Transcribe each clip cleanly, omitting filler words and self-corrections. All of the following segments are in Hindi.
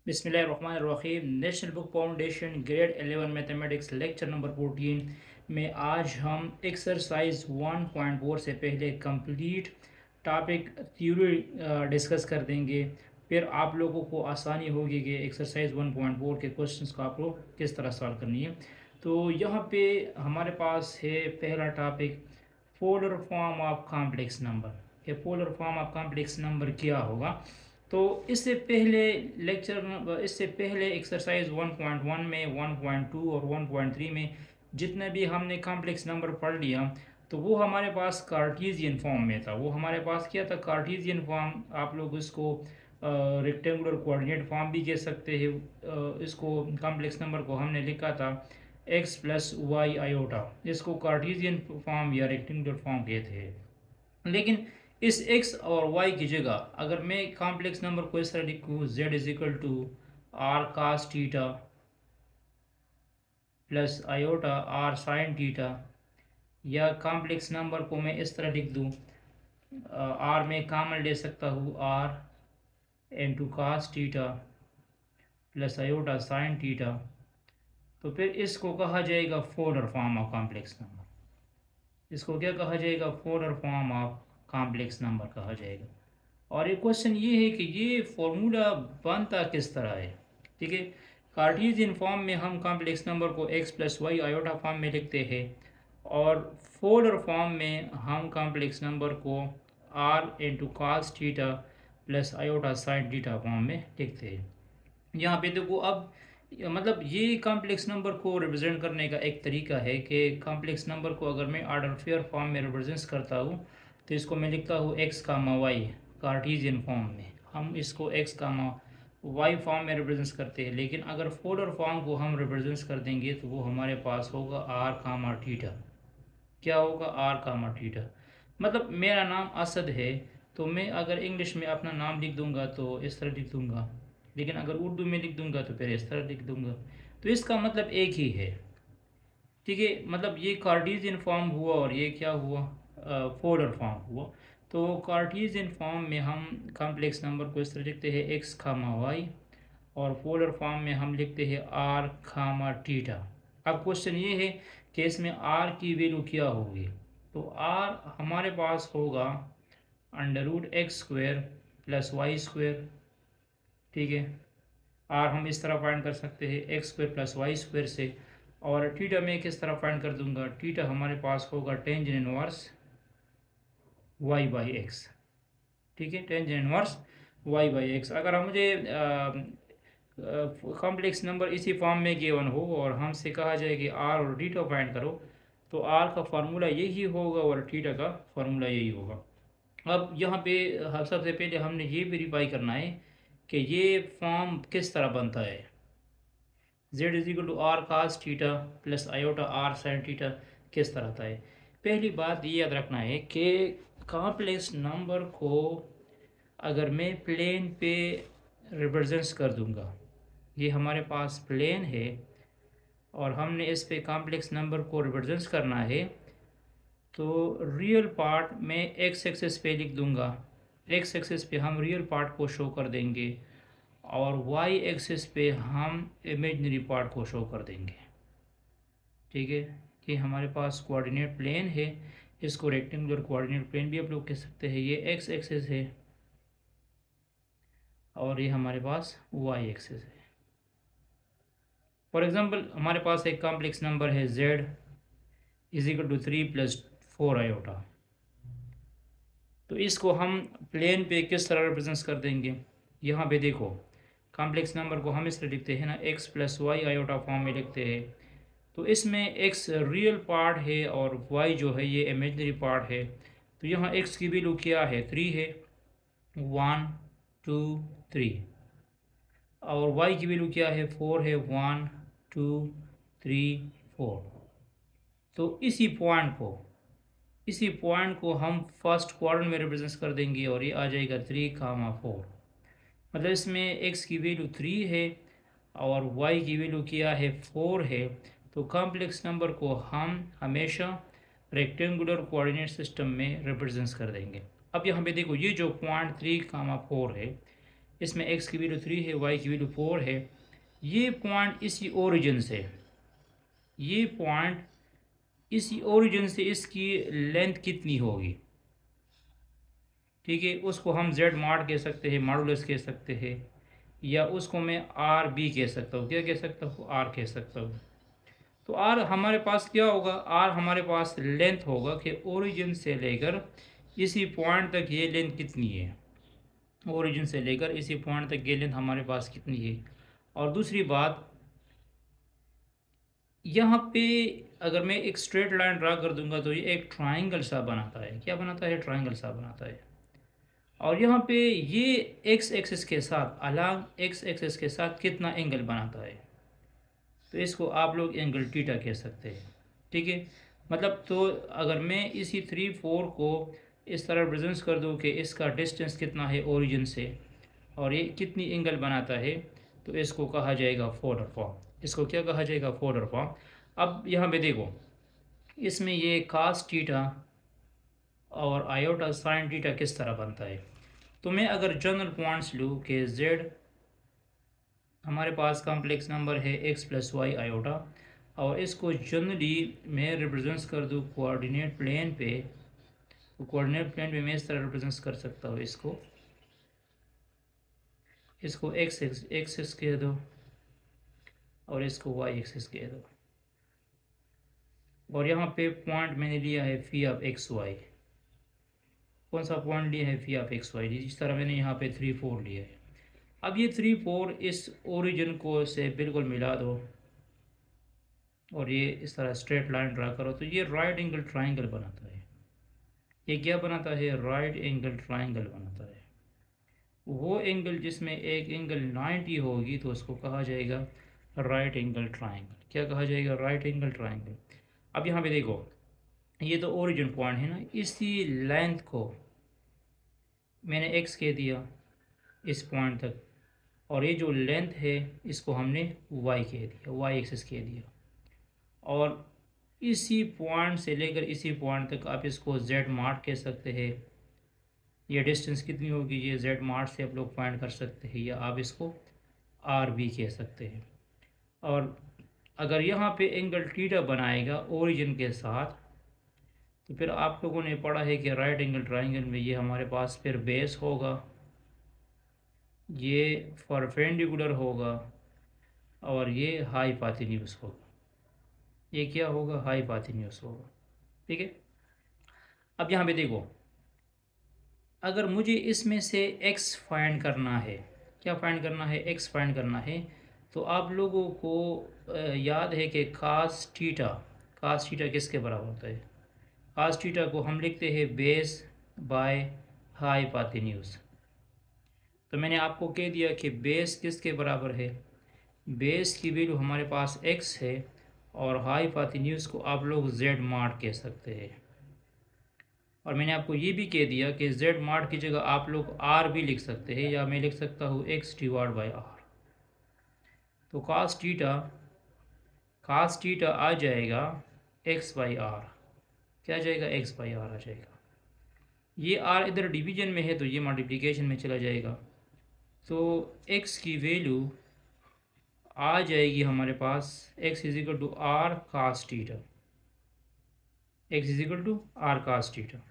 बिस्मिल्लाहिर्रहमानिर्रहीम। National book foundation grade 11 mathematics lecture number 14 में आज हम एक्सरसाइज 1.4 से पहले कंप्लीट टॉपिक थ्योरी डिस्कस कर देंगे। फिर आप लोगों को आसानी होगी कि एक्सरसाइज 1.4 के क्वेश्चंस को आप लोग किस तरह सॉल्व करनी है। तो यहाँ पे हमारे पास है पहला topic, polar form of complex number. कि polar form of complex number क्या होगा। तो इससे पहले एक्सरसाइज 1.1 में, 1.2 और 1.3 में जितने भी हमने कॉम्प्लेक्स नंबर पढ़ लिया तो वो हमारे पास कार्टेशियन फॉर्म में था। वो हमारे पास क्या था? Cartesian form. आप लोग इसको रेक्टेंगुलर कोऑर्डिनेट फॉर्म भी कह सकते हैं। इसको कॉम्प्लेक्स नंबर को हमने लिखा था x प्लस वाई आयोटा। इसको कार्टेशियन फॉर्म या रेक्टेंगुलर फॉर्म कहते हैं। लेकिन इस x और y की जगह अगर मैं कॉम्प्लेक्स नंबर को इस तरह लिखूँ, z is equal to r cos theta plus iota r sine theta, या कॉम्प्लेक्स नंबर को मैं इस तरह लिख दूँ, आर में कॉमन ले सकता हूँ, r into cos theta plus iota sine theta, तो फिर इसको कहा जाएगा polar form of complex number. इसको क्या कहा जाएगा? Polar form of complex number कहा जाएगा। और एक क्वेश्चन ये है कि ये फॉर्मूला बनता किस तरह है। ठीक है, कार्टेशियन फॉर्म में हम कॉम्प्लेक्स नंबर को x plus y iota form में लिखते हैं, और पोलर फॉर्म में हम कॉम्प्लेक्स नंबर को r into cos theta plus iota sine theta form में लिखते हैं। यहाँ पे देखो, अब मतलब ये कॉम्प्लेक्स नंबर को रिप्रेजेंट करने का एक तरीका है कि कॉम्प्लेक्स नंबर को अगर मैं ऑर्डर फेयर फॉर्म में रिप्रेजेंट करता हूँ तो इसको मैं लिखता हूँ x comma y Cartesian form में। हम इसको x कामा वाई फॉर्म में रिप्रेजेंट करते हैं। लेकिन अगर पोलर फॉर्म को हम रिप्रेजेंट कर देंगे तो वो हमारे पास होगा r कामा थीटा। क्या होगा? r कामा थीटा। मतलब मेरा नाम असद है तो मैं अगर इंग्लिश में अपना नाम लिख दूंगा तो इस तरह लिख दूंगा, लेकिन अगर उर्दू में लिख दूंगा तो फिर इस तरह लिख दूंगा। तो इसका मतलब एक ही है। ठीक है, मतलब ये कार्टेशियन फॉर्म हुआ और ये क्या हुआ? पोलर फॉर्म हुआ। तो कार्टेशियन फॉर्म में हम कॉम्प्लेक्स नंबर को इस तरह लिखते हैं x खामा वाई, और पोलर फॉर्म में हम लिखते हैं r खामा थीटा। अब क्वेश्चन ये है कि इसमें r की वैल्यू क्या होगी। तो r हमारे पास होगा under root x square plus y square. ठीक है, आर हम इस तरह फाइंड कर सकते हैं x square plus y square से, और थीटा में किस तरह फाइंड कर दूंगा? थीटा हमारे पास होगा tangent inverse y by x. ठीक है, tangent inverse y by x. अगर मुझे कॉम्प्लेक्स नंबर इसी फॉर्म में गिवन हो और हमसे कहा जाए कि आर और थीटा फाइंड करो, तो आर का फार्मूला यही होगा और थीटा का फार्मूला यही होगा। अब यहाँ पे सबसे पहले हमने ये वेरीफाई करना है कि ये फॉर्म किस तरह बनता है। z is equal to r cos theta plus iota r sine theta किस तरह आता है। पहली बात ये याद रखना है कि कॉम्प्लेक्स नंबर को अगर मैं प्लेन पे रिप्रेजेंट कर दूंगा, ये हमारे पास प्लेन है और हमने इस पे कॉम्प्लेक्स नंबर को रिप्रेजेंट करना है, तो रियल पार्ट में एक्स एक्सिस पे लिख दूंगा। एक्स एक्सिस पे हम रियल पार्ट को शो कर देंगे और वाई एक्सिस पे हम इमेजनरी पार्ट को शो कर देंगे। ठीक है, कि हमारे पास कोऑर्डिनेट प्लेन है, इसको रेक्टेंगुलर कोऑर्डिनेट प्लेन भी आप लोग कह सकते हैं। ये एक्स एक्सिस है और ये हमारे पास वाई एक्सिस है। फॉर एग्जांपल हमारे पास एक कॉम्प्लेक्स नंबर है z is equal to 3 plus 4 iota. तो इसको हम प्लेन पे किस तरह रिप्रेजेंट कर देंगे? यहाँ पे देखो, कॉम्प्लेक्स नंबर को हम इस तरह लिखते हैं ना, x plus y iota form में लिखते हैं। तो इसमें x रियल पार्ट है और y जो है ये इमेजनरी पार्ट है। तो यहाँ x की वैल्यू क्या है? 3 है, 1 2 3, और y की वैल्यू क्या है? 4 है, 1 2 3 4। तो इसी पॉइंट को हम फर्स्ट क्वाड्रेंट में रिप्रेजेंट कर देंगे और ये आ जाएगा 3 कामा 4। मतलब इसमें x की वैल्यू 3 है और y की वैल्यू क्या है? 4 है। तो कॉम्प्लेक्स नंबर को हम हमेशा रेक्टेंगुलर कोऑर्डिनेट सिस्टम में रिप्रेजेंट कर देंगे। अब यहाँ पे देखो, ये जो पॉइंट 3 कामा 4 है, इसमें x की वैल्यू 3 है, y की वैल्यू 4 है। ये पॉइंट इसी ओरिजिन से, ये पॉइंट इसी ओरिजिन से इसकी लेंथ कितनी होगी, ठीक है, उसको हम z माड कह सकते हैं, मॉडुलस कह सकते हैं, या उसको मैं आर बी कह सकता हूँ। क्या कह सकता हूँ? आर कह सकता हूँ। तो आर हमारे पास क्या होगा? आर हमारे पास लेंथ होगा कि ओरिजिन से लेकर इसी पॉइंट तक ये लेंथ कितनी है, ओरिजिन से लेकर इसी पॉइंट तक ये लेंथ हमारे पास कितनी है। और दूसरी बात, यहाँ पे अगर मैं एक स्ट्रेट लाइन ड्रा कर दूंगा तो ये एक ट्राइंगल सा बनाता है। क्या बनाता है? ट्राइंगल सा बनाता है। और यहाँ पे ये एक्स एक्सिस के साथ, अलांग एक्स एक्सिस के साथ कितना एंगल बनाता है, तो इसको आप लोग एंगल टीटा कह सकते हैं, ठीक है। मतलब तो अगर मैं इसी 3 4 को इस तरह रिप्रेजेंट कर दूँ कि इसका डिस्टेंस कितना है ओरिजिन से और ये कितनी एंगल बनाता है, तो इसको कहा जाएगा फोल्डर फॉर्म। इसको क्या कहा जाएगा? Folder form. अब यहाँ पे देखो, इसमें ये कास टीटा और आयोटा साइन टीटा किस तरह बनता है। तो मैं अगर जनरल पॉइंट्स लूँ कि जेड हमारे पास कॉम्प्लेक्स नंबर है एक्स प्लस वाई आयोटा, और इसको जनरली मैं रिप्रेजेंट कर दूँ कोऑर्डिनेट प्लेन पे, तो कोऑर्डिनेट प्लेन पे मैं इस तरह रिप्रेजेंट कर सकता हूँ इसको एक्स एक्सिस कह दो और इसको वाई एक्सिस कह दो। और यहाँ पे पॉइंट मैंने लिया है फी ऑफ एक्स वाई। कौन सा पॉइंट लिया है? फी ऑफ एक्स वाई। जिस तरह मैंने यहाँ पे 3 4 लिया है। अब ये 3 4 इस ओरिजिन को से बिल्कुल मिला दो और ये इस तरह स्ट्रेट लाइन ड्रा करो, तो ये राइट एंगल ट्राइंगल बनाता है। ये क्या बनाता है? राइट एंगल ट्राइंगल बनाता है। वो एंगल जिसमें एक एंगल 90 होगी तो उसको कहा जाएगा राइट एंगल ट्राइंगल। क्या कहा जाएगा? Right angle triangle. अब यहाँ पे देखो, ये तो ओरिजिन पॉइंट है ना, इसी लेंथ को मैंने एक्स कह दिया इस पॉइंट तक, और ये जो लेंथ है इसको हमने वाई कह दिया, वाई एक्सिस कह दिया। और इसी पॉइंट से लेकर इसी पॉइंट तक आप इसको जेड मार्ट कह सकते हैं। ये डिस्टेंस कितनी होगी, ये जेड मार्ट से आप लोग फाइंड कर सकते हैं, या आप इसको आर बी कह सकते हैं। और अगर यहाँ पे एंगल टीटा बनाएगा ओरिजिन के साथ, तो फिर आप लोगों ने पढ़ा है कि राइट एंगल ट्राइंगल में ये हमारे पास फिर बेस होगा, ये परपेंडिकुलर होगा, और ये हाइपोटेन्यूज होगा। ये क्या होगा? हाइपोटेन्यूज होगा, ठीक है। अब यहाँ पे देखो, अगर मुझे इसमें से x फाइंड करना है, क्या फाइंड करना है? x फाइंड करना है। तो आप लोगों को याद है कि कास टीटा किसके बराबर होता है? कास टीटा को हम लिखते हैं बेस बाय हाइपोटेन्यूज। तो मैंने आपको कह दिया कि बेस किसके बराबर है? बेस की वैल्यू हमारे पास x है, और हाइपोटेन्यूज को आप लोग z माड कह सकते हैं। और मैंने आपको ये भी कह दिया कि z माड की जगह आप लोग r भी लिख सकते हैं, या मैं लिख सकता हूँ x डिवाइड बाई r। तो कास टीटा आ जाएगा x बाई आर। क्या आ जाएगा? x बाई आर आ जाएगा। ये r इधर डिवीजन में है तो ये मल्टीप्लिकेशन में चला जाएगा। तो x की वैल्यू आ जाएगी हमारे पास x is equal to r cos theta, x is equal to r cos theta.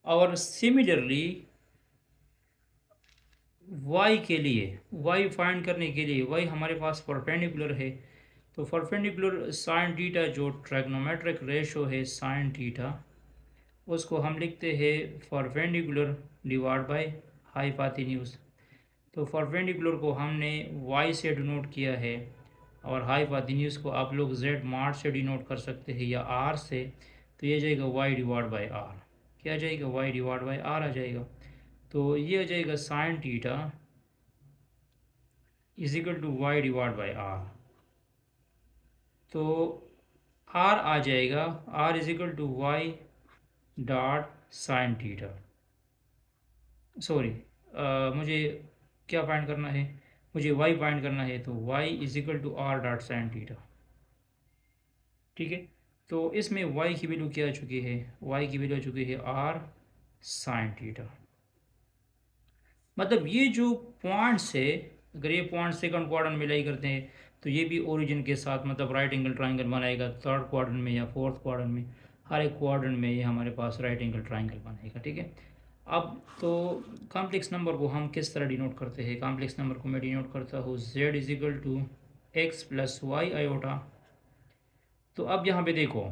और सिमिलरली y के लिए, y फाइंड करने के लिए, y हमारे पास परपेंडिकुलर है, तो परपेंडिकुलर साइन टीटा जो ट्रैग्नोमेट्रिक रेशो है साइन टीटा, उसको हम लिखते हैं परपेंडिकुलर डिवाइड बाय हाइपोटेन्यूज। तो परपेंडिकुलर को हमने y से डिनोट किया है, और हाइपोटेन्यूज को आप लोग z मार्ट से डिनोट कर सकते हैं, या r से। तो ये जाएगा y डिवाइड बाई r। क्या आ जाएगा? y डिवाइड बाई r आ जाएगा। तो ये आ जाएगा sine theta is equal to y divide by r. तो r आ जाएगा, r is equal to y dot sine theta. Sorry, मुझे क्या फाइंड करना है? मुझे y फाइंड करना है, तो y is equal to r dot sine theta, ठीक है। तो इसमें y की वैल्यू क्या आ चुकी है? y की वैल्यू आ चुकी है r साइन थीटा। मतलब ये जो पॉइंट्स है, अगर ये पॉइंट सेकंड क्वाड्रेंट में लाई करते हैं तो ये भी ओरिजिन के साथ मतलब राइट एंगल ट्राइंगल बनाएगा थर्ड क्वाड्रेंट में या फोर्थ क्वाड्रेंट में, हर एक क्वाड्रेंट में ये हमारे पास राइट एंगल ट्राइंगल बनाएगा। ठीक है, अब तो कॉम्प्लेक्स नंबर को हम किस तरह डिनोट करते हैं? कॉम्प्लेक्स नंबर को मैं डिनोट करता हूँ z is equal to x plus y iota. तो अब यहाँ पे देखो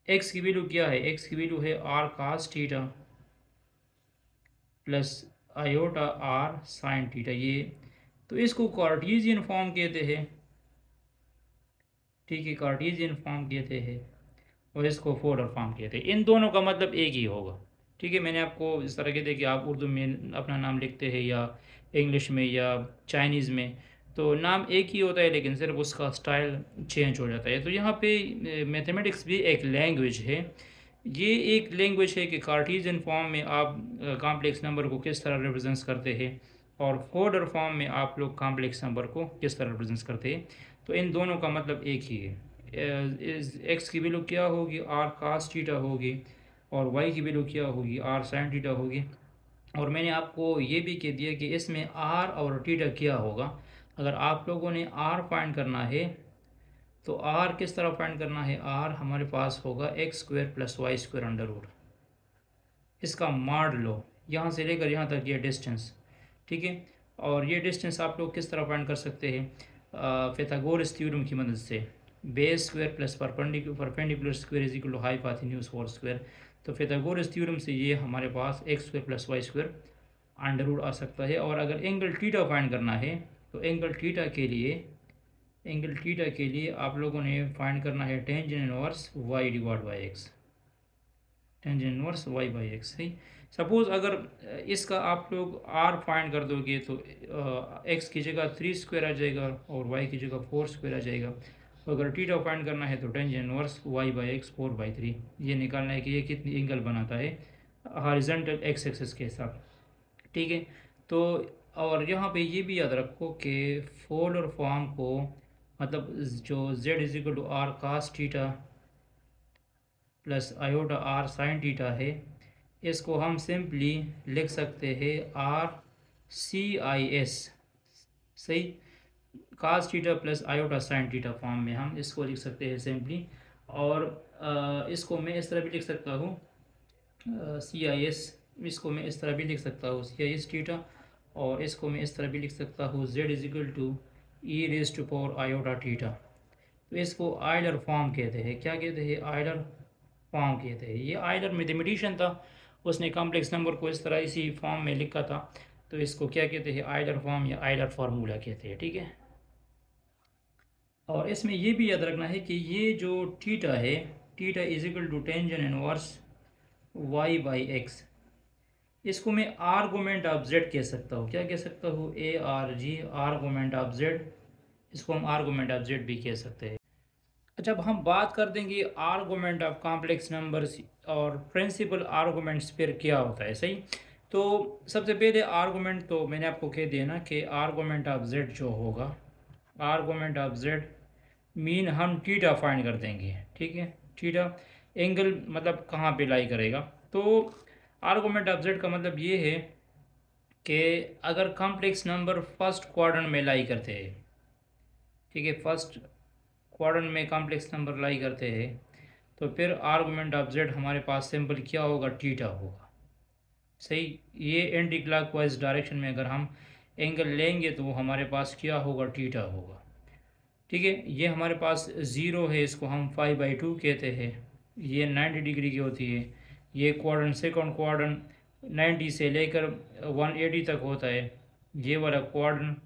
x की वैल्यू क्या है? x की वैल्यू है r cos theta plus iota r sin theta. ये तो इसको कार्टेशियन फॉर्म कहते हैं। ठीक है, कार्टेशियन फॉर्म कहते हैं और इसको पोलर फॉर्म कहते हैं। इन दोनों का मतलब एक ही होगा। ठीक है, मैंने आपको इस तरह कहते हैं कि आप उर्दू में अपना नाम लिखते हैं या इंग्लिश में या चाइनीज़ में, तो नाम एक ही होता है लेकिन सिर्फ उसका स्टाइल चेंज हो जाता है। तो यहाँ पे मैथमेटिक्स भी एक लैंग्वेज है। ये एक लैंग्वेज है कि कार्टेशियन फॉर्म में आप कॉम्प्लेक्स नंबर को किस तरह रिप्रेजेंट करते हैं और फोल्डर फॉर्म में आप लोग कॉम्प्लेक्स नंबर को किस तरह रिप्रेजेंट करते हैं। तो इन दोनों का मतलब एक ही है। एक्स की वैल्यू क्या होगी? आर कास थीटा होगी और वाई की वैल्यू क्या होगी? आर साइन थीटा होगी। और मैंने आपको ये भी कह दिया कि इसमें आर और थीटा क्या होगा। अगर आप लोगों ने आर फाइंड करना है तो आर किस तरह फाइंड करना है? आर हमारे पास होगा x square plus y square under root, इसका माड लो यहाँ से लेकर यहाँ तक ये डिस्टेंस। ठीक है, और ये डिस्टेंस आप लोग किस तरह फाइंड कर सकते हैं? pythagoras थ्योरम की मदद से। Base square plus perpendicular square is equal to hypotenuse whole square. तो pythagoras थ्योरम से ये हमारे पास x square plus y square under root आ सकता है। और अगर एंगल थीटा फाइंड करना है तो एंगल थीटा के लिए आप लोगों ने फाइंड करना है tangent inverse y divide by x, tangent inverse y by x. सही, सपोज़ अगर इसका आप लोग आर फाइंड कर दोगे तो एक्स की जगह 3 स्क्वायर आ जाएगा और वाई की जगह 4 स्क्वायर आ जाएगा। तो अगर थीटा फाइंड करना है तो tangent inverse y by x 4/3 ये निकालना है कि ये कितनी एंगल बनाता है हॉरिजॉन्टल एक्स एक्सिस के साथ। ठीक है, तो और यहाँ पे ये भी याद रखो कि पोलर फॉर्म को मतलब जो z is equal to r cos theta plus iota r sine theta है, इसको हम सिंपली लिख सकते हैं आर सी आई एस। सही, cos theta plus iota sine theta form में हम इसको लिख सकते हैं सिंपली। और इसको मैं इस तरह भी लिख सकता हूँ सी आई एस, इसको मैं इस तरह भी लिख सकता हूँ सी आई एस थीटा, और इसको मैं इस तरह भी लिख सकता हूँ z is equal to e raise to power iota theta. तो इसको आयलर फॉर्म कहते हैं। क्या कहते हैं? आयलर फॉर्म कहते हैं। ये आयलर मैथमेटिशियन था, उसने कॉम्प्लेक्स नंबर को इस तरह इसी फॉर्म में लिखा था। तो इसको क्या कहते हैं? आयलर फॉर्म या आयलर फार्मूला कहते हैं। ठीक है, और इसमें ये भी याद रखना है कि ये जो थीटा है, theta is equal to tangent inverse y by x, इसको मैं आर्गूमेंट ऑफ जेड कह सकता हूँ। क्या कह सकता हूँ? A R G, argument of Z. इसको हम आर्गूमेंट ऑफ जेड भी कह सकते हैं। अच्छा, अब हम बात कर देंगे आर्गूमेंट ऑफ कॉम्प्लेक्स नंबर्स और प्रिंसिपल आर्गूमेंट्स फिर क्या होता है। सही, तो सबसे पहले आर्गूमेंट तो मैंने आपको कह दिया ना कि आर्गूमेंट ऑफ जेड जो होगा, आर्गूमेंट ऑफ जेड मीन हम थीटा फाइंड कर देंगे। ठीक है, थीटा एंगल मतलब कहाँ पे लाई करेगा। तो आर्गूमेंट ऑफ जेड का मतलब ये है कि अगर कॉम्प्लेक्स नंबर फर्स्ट क्वाड्रेंट में लाई करते हैं, ठीक है, फर्स्ट क्वाड्रेंट में कॉम्प्लेक्स नंबर लाई करते हैं, तो फिर आर्गूमेंट ऑफ जेड हमारे पास सिंपल क्या होगा? थीटा होगा। सही, ये एंटी क्लॉकवाइज डायरेक्शन में अगर हम एंगल लेंगे तो वो हमारे पास क्या होगा? थीटा होगा। ठीक है, ये हमारे पास ज़ीरो है, इसको हम 5/2 कहते हैं। ये 90 डिग्री की होती है। ये क्वाड्रेंट सेकंड क्वाड्रेंट 90 से लेकर 180 तक होता है। ये वाला क्वाड्रेंट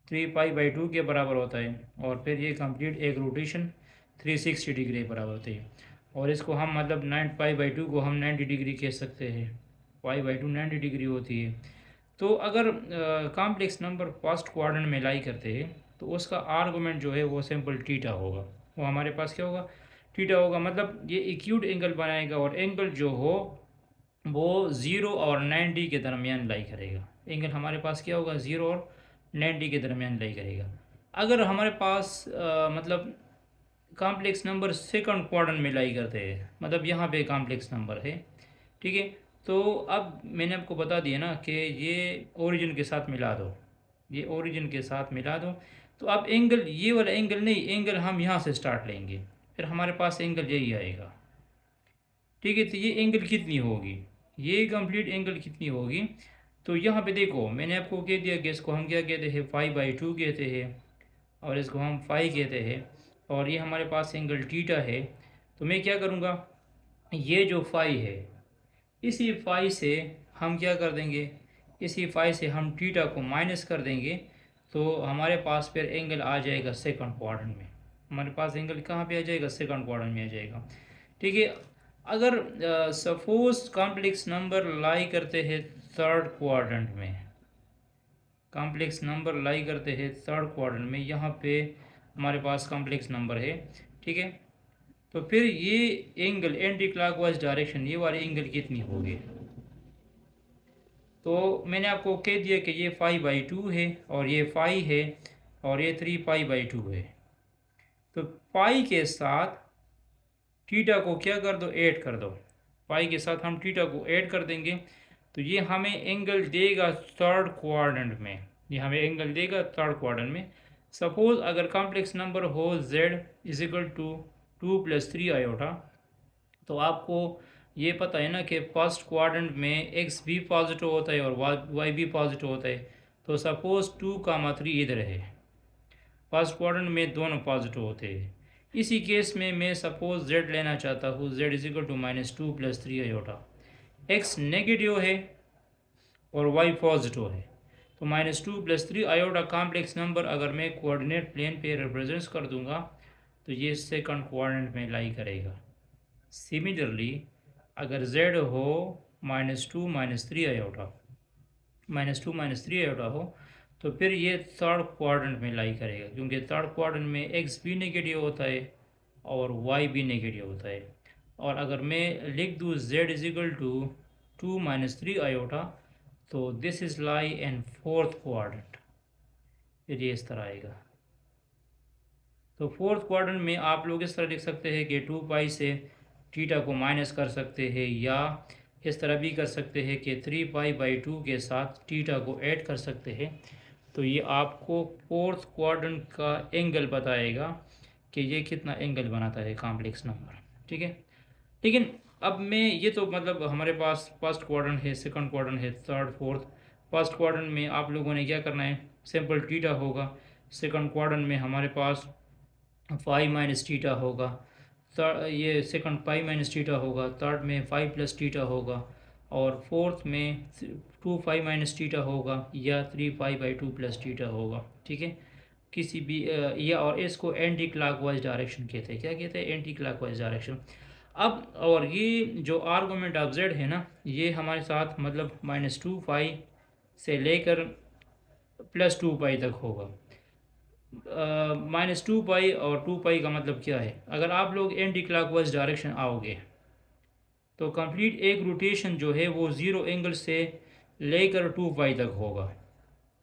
3π/2 के बराबर होता है। और फिर ये कंप्लीट एक रोटेशन 360 डिग्री के बराबर होती है। और इसको हम मतलब 9π/2 को हम 90 डिग्री कह सकते हैं। π/2 90 डिग्री होती है। तो अगर कॉम्प्लेक्स नंबर फर्स्ट क्वाड्रेंट में लाई करते हैं तो उसका आर्गूमेंट जो है वो सिंपल थीटा होगा। वो हमारे पास क्या होगा? थीटा होगा। मतलब ये एक्यूट एंगल बनाएगा और एंगल जो हो वो 0 और 90 के दरमियान लाई करेगा। एंगल हमारे पास क्या होगा? 0 और 90 के दरमियान लाई करेगा। अगर हमारे पास मतलब कॉम्प्लेक्स नंबर सेकंड क्वाड्रेंट में लाई करते हैं, मतलब यहाँ पे कॉम्प्लेक्स नंबर है ठीक है। तो अब मैंने आपको बता दिया ना कि ये ओरिजिन के साथ मिला दो, ये ओरिजिन के साथ मिला दो। तो अब एंगल, ये वाला एंगल नहीं, एंगल हम यहाँ से स्टार्ट लेंगे, फिर हमारे पास एंगल यही आएगा। ठीक है, तो ये एंगल कितनी होगी, ये कंप्लीट एंगल कितनी होगी। तो यहाँ पे देखो मैंने आपको कह दिया कि इसको हम क्या कहते हैं, 5/2 कहते हैं, और इसको हम फाई कहते हैं, और ये हमारे पास एंगल टीटा है। तो मैं क्या करूँगा, ये जो फाई है, इसी फाई से हम क्या कर देंगे, इसी फाई से हम टीटा को माइनस कर देंगे। तो हमारे पास फिर एंगल आ जाएगा सेकंड क्वाड्रेंट में, हमारे पास एंगल कहाँ पे आ जाएगा, सेकंड क्वाड्रेंट में आ जाएगा। ठीक है। अगर सपोज कॉम्प्लेक्स नंबर लाई करते हैं थर्ड क्वाड्रेंट में, कॉम्प्लेक्स नंबर लाई करते हैं थर्ड क्वाड्रेंट में, यहाँ पे हमारे पास कॉम्प्लेक्स नंबर है। ठीक है। तो फिर ये एंगल एंटी क्लॉकवाइज डायरेक्शन, ये वाली एंगल कितनी होगी। तो मैंने आपको कह दिया कि ये 5/2 है, और ये 5 है, और ये 3π/2 है। तो पाई के साथ थीटा को क्या कर दो, ऐड कर दो, पाई के साथ हम थीटा को ऐड कर देंगे। तो ये हमें एंगल देगा थर्ड क्वाड्रेंट में, ये हमें एंगल देगा थर्ड क्वाड्रेंट में। सपोज अगर कॉम्प्लेक्स नंबर हो z is equal to 2+3i, तो आपको ये पता है ना कि फर्स्ट क्वाड्रेंट में x भी पॉजिटिव होता है और y भी पॉजिटिव होता है। तो सपोज 2,3 इधर है, फर्स्ट क्वाड्रेंट में दोनों पॉजिटिव होते हैं। इसी केस में मैं सपोज z लेना चाहता हूँ, z is equal to -2+3i। x negative है और y पॉजिटिव है, तो -2+3i कॉम्प्लेक्स नंबर अगर मैं कोऑर्डिनेट प्लेन पे रिप्रेजेंट कर दूंगा, तो ये सेकंड क्वाड्रेंट में लाई करेगा। सिमिलरली अगर z हो -2 - 3i हो, तो फिर ये थर्ड क्वाड्रेंट में लाई करेगा, क्योंकि थर्ड क्वाड्रेंट में x भी नेगेटिव होता है और y भी नेगेटिव होता है। और अगर मैं लिख दूँ z is equal to 2 - 3i, तो this is lie in fourth quadrant, फिर ये इस तरह आएगा। तो फोर्थ क्वाड्रेंट में आप लोग इस तरह लिख सकते हैं कि 2π से थीटा को माइनस कर सकते हैं, या इस तरह भी कर सकते हैं कि 3π/2 के साथ थीटा को ऐड कर सकते हैं। तो ये आपको फोर्थ क्वाड्रेंट का एंगल बताएगा कि ये कितना एंगल बनाता है कॉम्प्लेक्स नंबर। ठीक है। लेकिन अब मैं ये तो मतलब हमारे पास फर्स्ट क्वाड्रेंट है, सेकंड क्वाड्रेंट है, थर्ड फोर्थ। फर्स्ट क्वाड्रेंट में आप लोगों ने क्या करना है, सिंपल थीटा होगा। सेकंड क्वाड्रेंट में हमारे पास 5 - थीटा होगा, ये सेकंड π - थीटा होगा, थर्ड में 5+थीटा होगा, और फोर्थ में 2π - थीटा होगा, या 3π/2+थीटा होगा। ठीक है। किसी भी या और इसको एंटी क्लॉकवाइज डायरेक्शन कहते हैं, क्या कहते हैं, एंटी क्लॉकवाइज डायरेक्शन। अब और ये जो आर्गूमेंट ऑफ जेड है ना, ये हमारे साथ मतलब -2π से लेकर +2π तक होगा। -2π और 2π का मतलब क्या है, अगर आप लोग एंटी क्लॉकवाइज डायरेक्शन आओगे, तो कंप्लीट एक रोटेशन जो है वो ज़ीरो एंगल से लेकर 2π तक होगा।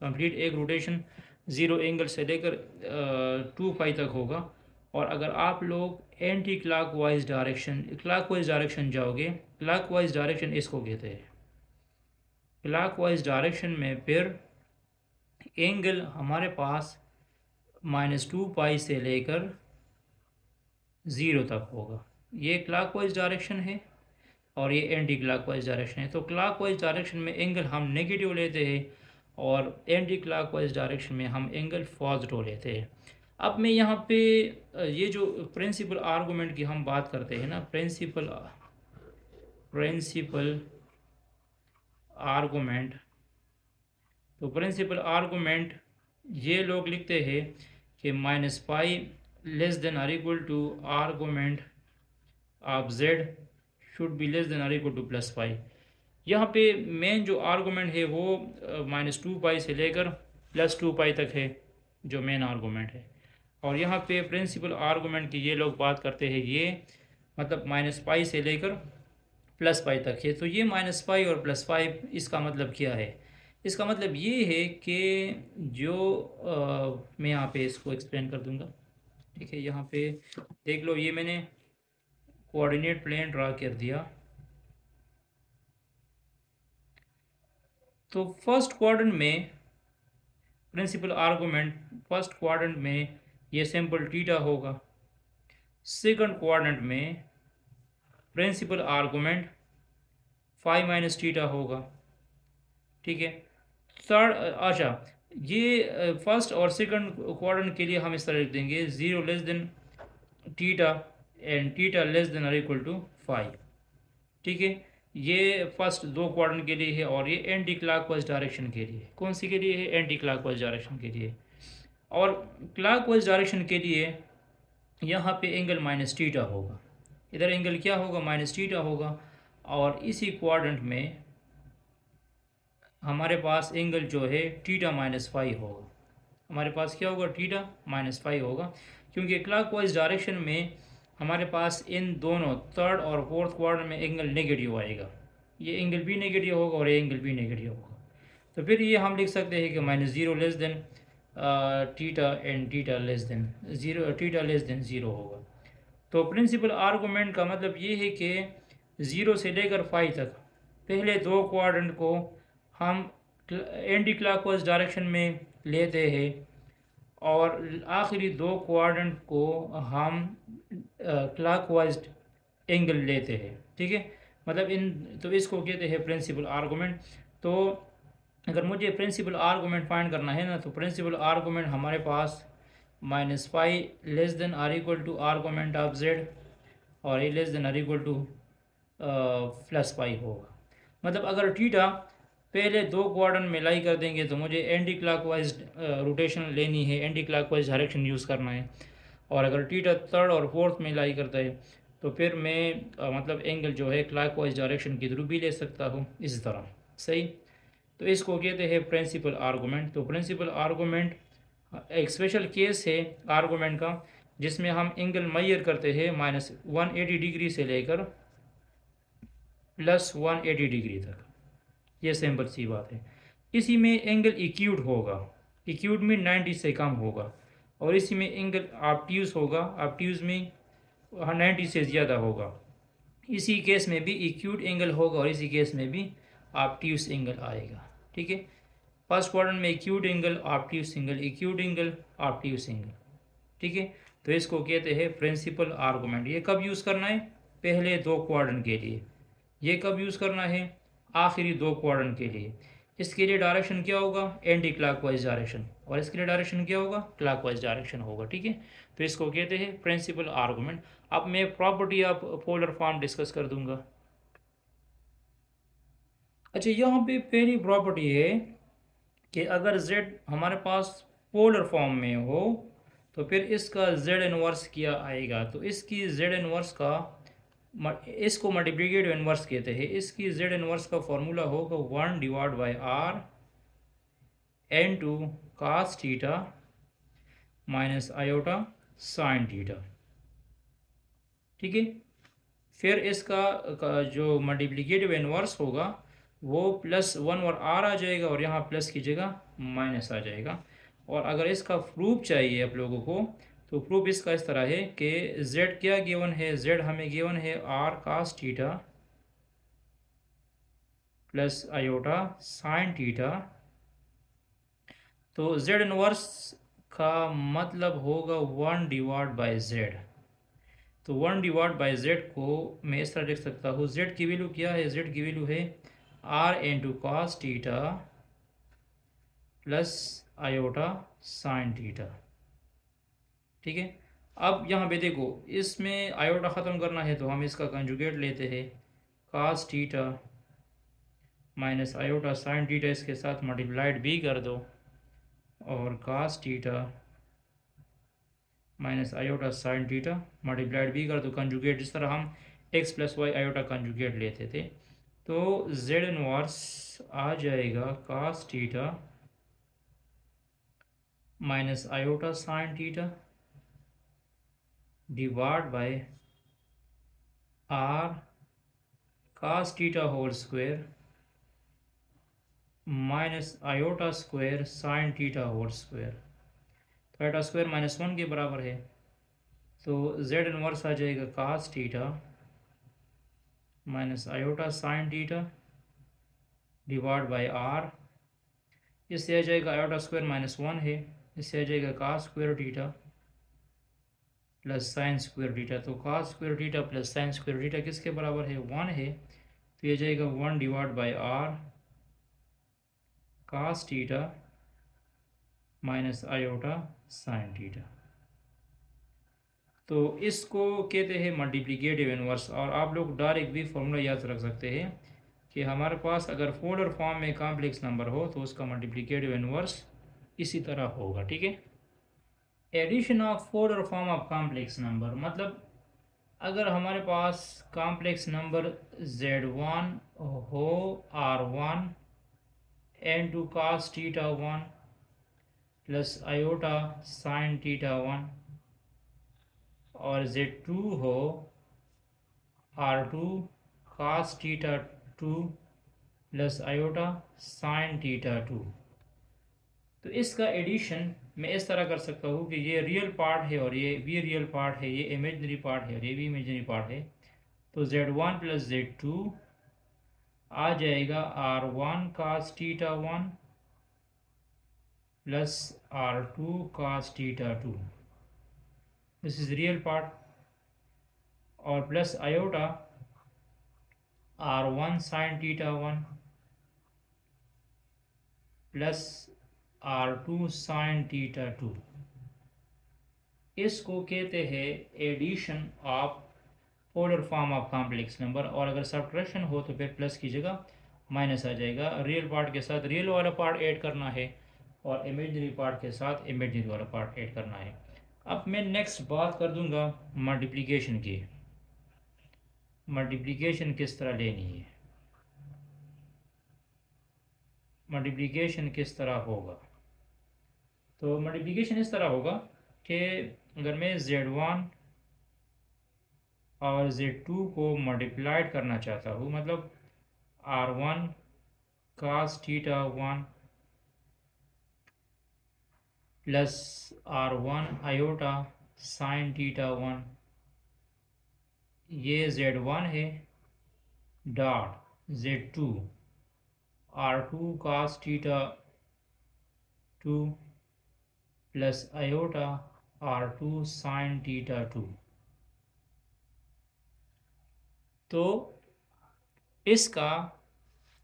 कंप्लीट एक रोटेशन ज़ीरो एंगल से लेकर 2π तक होगा। और अगर आप लोग एंटी क्लॉकवाइज डायरेक्शन जाओगे, क्लॉकवाइज डायरेक्शन इसको कहते हैं। क्लॉकवाइज डायरेक्शन में फिर एंगल हमारे पास -2π से लेकर 0 तक होगा। ये क्लॉकवाइज डायरेक्शन है और ये एंटी क्लॉकवाइज डायरेक्शन है। तो क्लॉकवाइज डायरेक्शन में एंगल हम नेगेटिव लेते हैं, और एंटी क्लॉकवाइज डायरेक्शन में हम एंगल पॉजिटिव लेते हैं। अब मैं यहाँ पे ये जो प्रिंसिपल आर्गूमेंट की हम बात करते हैं ना, प्रिंसिपल आर्गूमेंट, तो प्रिंसिपल आर्गूमेंट ये लोग लिखते हैं कि -π लेस देन और equal to argument of z should be less than और इक्वल टू +π। यहाँ पे मेन जो आर्गूमेंट है वो -2π से लेकर +2π तक है, जो मेन आर्गूमेंट है। और यहाँ पे प्रिंसिपल आर्गूमेंट की ये लोग बात करते हैं, ये मतलब -π से लेकर +π तक है। तो ये -π और +π, इसका मतलब क्या है, इसका मतलब ये है कि जो मैं यहाँ पे इसको एक्सप्लेन कर दूँगा। ठीक है, यहाँ पे देख लो, ये मैंने कोऑर्डिनेट प्लेन ड्रा कर दिया, तो फर्स्ट क्वाड्रेंट में प्रिंसिपल आर्गूमेंट फर्स्ट क्वाड्रेंट में ये सिंपल थीटा होगा, सेकंड क्वाड्रेंट में principal argument five minus theta होगा, ठीक है। थर्ड, अच्छा, ये फर्स्ट और सेकंड क्वाड्रेंट के लिए हम इस तरह लिख देंगे 0 less than theta and theta less than और इक्वल टू 5, ठीक है। ये फर्स्ट दो क्वाड्रेंट के लिए है और ये एंटी क्लॉकवाइज डायरेक्शन के लिए। कौन सी के लिए है? एंटी क्लॉकवाइज डायरेक्शन के लिए। और क्लॉकवाइज डायरेक्शन के लिए यहाँ पे एंगल माइनस थीटा होगा, इधर एंगल क्या होगा? माइनस थीटा होगा। और इसी क्वाड्रेंट में हमारे पास एंगल जो है थीटा माइनस 5 होगा। हमारे पास क्या होगा? थीटा माइनस 5 होगा, क्योंकि क्लॉकवाइज डायरेक्शन में हमारे पास इन दोनों थर्ड और फोर्थ क्वाड्रेंट में एंगल नेगेटिव आएगा। ये एंगल भी नेगेटिव होगा और ये एंगल भी नेगेटिव होगा। तो फिर ये हम लिख सकते हैं कि minus 0 less than theta and theta less than 0, theta less than 0 होगा। तो प्रिंसिपल आर्गूमेंट का मतलब ये है कि 0 से लेकर 5 तक पहले दो क्वाड्रेंट को हम एंटी क्लॉकवाइज डायरेक्शन में लेते हैं और आखिरी दो क्वाड्रेंट को हम क्लॉकवाइज एंगल लेते हैं, ठीक है। मतलब तो इसको कहते हैं प्रिंसिपल आर्गूमेंट। तो अगर मुझे प्रिंसिपल आर्गूमेंट फाइंड करना है ना, तो प्रिंसिपल आर्गूमेंट हमारे पास -5 less than or equal to argument of z और a less than or equal to +5 होगा। मतलब अगर थीटा पहले दो क्वाड्रेंट में लाई कर देंगे तो मुझे एंटी क्लॉकवाइज रोटेशन लेनी है, एंटी क्लॉकवाइज डायरेक्शन यूज़ करना है। और अगर थीटा थर्ड और फोर्थ में लाई करता है तो फिर मैं मतलब एंगल जो है क्लॉकवाइज डायरेक्शन की तरफ भी ले सकता हूँ, इस तरह। सही। तो इसको कहते हैं प्रिंसिपल आर्गूमेंट। तो प्रिंसिपल आर्गूमेंट एक स्पेशल केस है आर्गूमेंट का, जिसमें हम एंगल मेजर करते हैं -180 डिग्री से लेकर +180 डिग्री तक। ये सिंपल सी बात है। इसी में एंगल एक्यूट होगा, एक्यूट में 90 से कम होगा, और इसी में एंगल ऑब्ट्यूज होगा, ऑब्ट्यूज में 90 से ज़्यादा होगा। इसी केस में भी एक्यूट एंगल होगा और इसी केस में भी ऑब्ट्यूज एंगल आएगा, ठीक है। फर्स्ट क्वाड्रेंट में acute angle, obtuse angle, acute angle, obtuse angle, ठीक है। तो इसको कहते हैं प्रिंसिपल आर्गूमेंट। ये कब यूज़ करना है? पहले दो क्वाड्रेंट के लिए। ये कब यूज़ करना है? आखिरी दो क्वाड्रेंट के लिए। इसके लिए डायरेक्शन क्या होगा? Anti clockwise direction. और इसके लिए डायरेक्शन क्या होगा? क्लॉकवाइज डायरेक्शन होगा, ठीक है। तो इसको कहते हैं प्रिंसिपल आर्गूमेंट। अब मैं property of polar form discuss कर दूंगा। अच्छा, यहाँ पे पहली प्रॉपर्टी है कि अगर z हमारे पास पोलर फॉर्म में हो तो फिर इसका z इनवर्स क्या आएगा? तो इसकी z इनवर्स का, इसको मल्टीप्लिकेटिव इनवर्स कहते हैं। इसकी z इनवर्स का फॉर्मूला होगा 1/r n2 cos theta minus iota sine theta, ठीक है। फिर इसका जो मल्टीप्लिकेटिव इनवर्स होगा वो +1 और r आ जाएगा और यहाँ प्लस की जगह माइनस आ जाएगा। और अगर इसका प्रूफ चाहिए आप लोगों को तो प्रूफ इसका इस तरह है कि z क्या गिवन है? z हमें गिवन है r cos theta plus iota sine theta. तो z इनवर्स का मतलब होगा 1/z। तो 1/z को मैं इस तरह लिख सकता हूँ, z की वैल्यू क्या है? z की वैल्यू है r into cos theta plus iota sine theta, ठीक है। अब यहाँ पे देखो, इसमें आयोटा ख़त्म करना है तो हम इसका कंजुगेट लेते हैं, cos theta minus iota sine theta, इसके साथ मल्टीप्लाइड भी कर दो, और cos theta minus iota sine theta multiplied भी कर दो, कंजुगेट जिस तरह हम x + y आयोटा कंजुगेट लेते थे। तो z इनवर्स आ जाएगा cos theta minus iota sine theta divide by r cos theta whole square minus iota square sine theta whole square. तो आयोटा स्क्वायर -1 के बराबर है, तो z इनवर्स आ जाएगा cos theta minus iota sine theta divide by r इससे आ जाएगा आयोटा स्क्वायर माइनस 1 है, इससे आ जाएगा cos square theta plus sine square theta. तो cos square theta plus sine square theta किसके बराबर है, 1 है। तो ये जाएगा 1 divide by r cos theta minus iota sine theta. तो इसको कहते हैं मल्टीप्लिकेटिव इनवर्स। और आप लोग डायरेक्ट भी फॉर्मूला याद रख सकते हैं कि हमारे पास अगर पोलर फॉर्म में कॉम्प्लेक्स नंबर हो तो उसका मल्टीप्लिकेटिव इनवर्स इसी तरह होगा, ठीक है। Addition of polar form of complex number मतलब अगर हमारे पास कॉम्प्लेक्स नंबर z1 हो r1 n2 cos theta 1 plus iota sine theta 1 और z2 हो r2 cos theta 2 plus iota sine theta 2। तो इसका एडिशन मैं इस तरह कर सकता हूँ कि ये रियल पार्ट है और ये भी रियल पार्ट है, ये इमेजिनरी पार्ट है और ये भी इमेजिनरी पार्ट है। तो z1 प्लस z2 आ जाएगा r1 cos theta 1 plus r2 cos theta 2, this is real part, और plus iota r1 sin theta 1 plus r2 sin theta 2। इसको कहते हैं addition of polar form of complex number. और अगर सब्ट्रैक्शन हो तो फिर प्लस की जगह माइनस आ जाएगा। रियल पार्ट के साथ रियल वाला पार्ट ऐड करना है और इमेजिनरी पार्ट के साथ इमेजिनरी वाला पार्ट ऐड करना है। अब मैं नेक्स्ट बात कर दूंगा मल्टीप्लिकेशन की। मल्टीप्लिकेशन किस तरह लेनी है, मल्टीप्लिकेशन किस तरह होगा। तो मल्टीप्लिकेशन इस तरह होगा कि अगर मैं z1 और z2 को मल्टीप्लाइड करना चाहता हूँ, मतलब r1 cos theta 1 plus r1 iota sine theta 1, ये z1 है, dot z2 r2 cos theta 2 plus iota r2 sine theta 2। तो इसका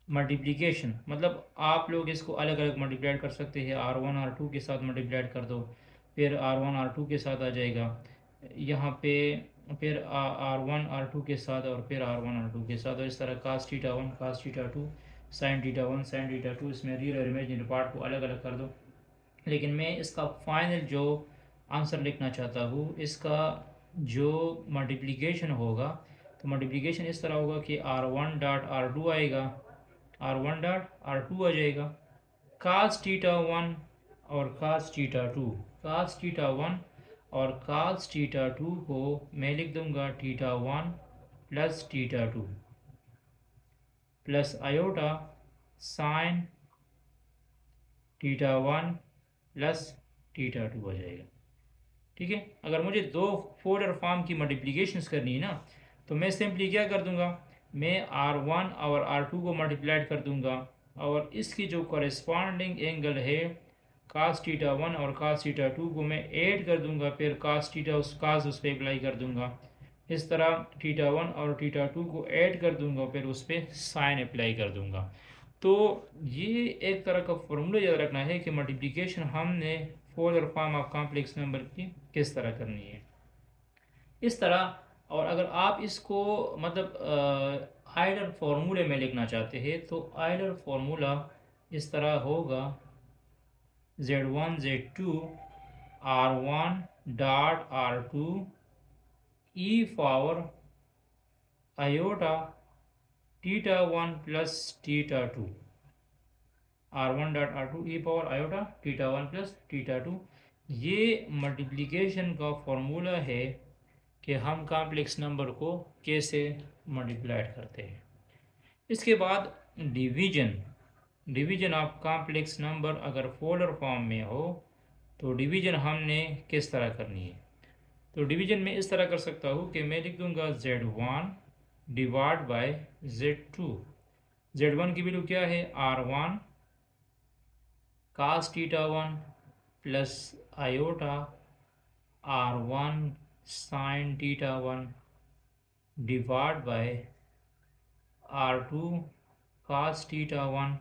मल्टीप्लिकेशन मतलब आप लोग इसको अलग अलग मल्टीप्लाइड कर सकते हैं। r1 r2 के साथ मल्टीप्लाइड कर दो, फिर r1 r2 के साथ आ जाएगा यहाँ पे, फिर r1 r2 के साथ और फिर r1 r2 के साथ, और इस तरह cos theta 1 cos theta 2 sin theta 1 sin theta 2। इसमें रियल और इमेजिनरी पार्ट को अलग अलग कर दो। लेकिन मैं इसका फाइनल जो आंसर लिखना चाहता हूँ, इसका जो मल्टीप्लिकेशन होगा, तो मल्टीप्लिकेशन इस तरह होगा कि r1 डॉट r2 आएगा, r1 डॉट r2 आ जाएगा, cos थीटा 1 और cos थीटा 2, cos थीटा 1 और cos थीटा 2 को मैं लिख दूंगा theta 1 plus theta 2 plus iota sine theta 1 plus theta 2 आ जाएगा, ठीक है। अगर मुझे दो पोलर फॉर्म की मल्टीप्लिकेशंस करनी है ना, तो मैं सिंपली क्या कर दूंगा, मैं r1 और r2 को मल्टीप्लाइड कर दूंगा और इसकी जो कॉरेस्पॉन्डिंग एंगल है cos थीटा 1 और cos थीटा 2 को मैं ऐड कर दूंगा, फिर cos थीटा cos उस पर अप्लाई कर दूंगा। इस तरह थीटा 1 और थीटा 2 को ऐड कर दूंगा, फिर उस पर साइन अप्लाई कर दूंगा। तो ये एक तरह का फॉर्मूला याद रखना है कि मल्टीप्लिकेशन हमने polar form of complex number की किस तरह करनी है, इस तरह। और अगर आप इसको मतलब आइडल फार्मूले में लिखना चाहते हैं तो आइडल फार्मूला इस तरह होगा z1 z2 r1 dot r2 e power iota theta 1 plus theta 2, r1 dot r2 e power iota theta 1 plus theta 2। ये मल्टीप्लिकेशन का फॉर्मूला है कि हम कॉम्प्लेक्स नंबर को कैसे मल्टीप्लाइड करते हैं। इसके बाद division, division of complex number अगर पोलर फॉर्म में हो तो डिवीजन हमने किस तरह करनी है। तो डिवीजन में इस तरह कर सकता हूँ कि मैं लिख दूंगा z1 divide by z2। z1 की वैल्यू क्या है, r1 cos theta 1 plus iota r1 sin theta 1 divided by r2 cos theta 1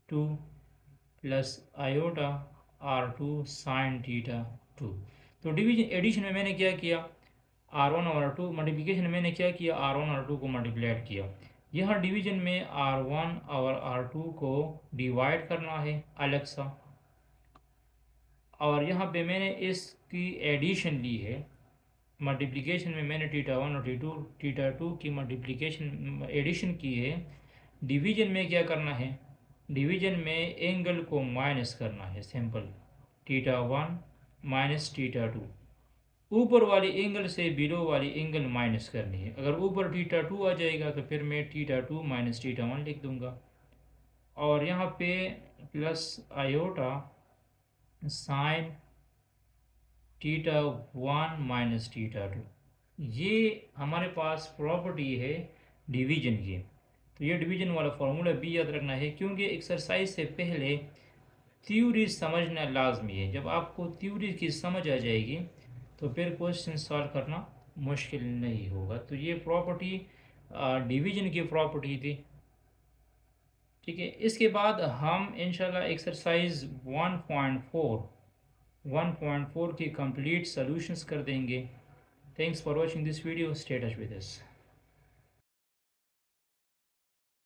2 plus iota r2 sin theta 2। तो डिवीजन एडिशन में मैंने क्या किया, r1 और r2, मल्टीप्लिकेशन में मैंने क्या किया, r1 और r2 को मल्टीप्लाइड किया। यहाँ डिवीजन में r1 और r2 को डिवाइड करना है अलग सा, और यहाँ पे मैंने इसकी एडिशन ली है। मल्टीप्लिकेशन में मैंने थीटा 1 और थीटा 2 की मल्टीप्लिकेशन एडिशन की है। डिवीजन में क्या करना है, डिवीजन में एंगल को माइनस करना है, सिंपल थीटा 1 माइनस थीटा 2। ऊपर वाली एंगल से बिलो वाली एंगल माइनस करनी है। अगर ऊपर थीटा 2 आ जाएगा तो फिर मैं थीटा 2 माइनस थीटा 1 लिख दूंगा, और यहाँ पे plus iota sine theta 1 minus theta 2। ये हमारे पास प्रॉपर्टी है डिवीजन की। तो ये डिवीजन वाला फार्मूला भी याद रखना है, क्योंकि एक्सरसाइज से पहले थ्योरी समझना लाजमी है। जब आपको थ्योरी की समझ आ जाएगी तो फिर क्वेश्चन सॉल्व करना मुश्किल नहीं होगा। तो ये प्रॉपर्टी डिवीजन की प्रॉपर्टी थी, ठीक है। इसके बाद हम इंशाल्लाह एक्सरसाइज 1.4 की कंप्लीट सॉल्यूशंस कर देंगे। Thanks for watching this video, stay touch with us.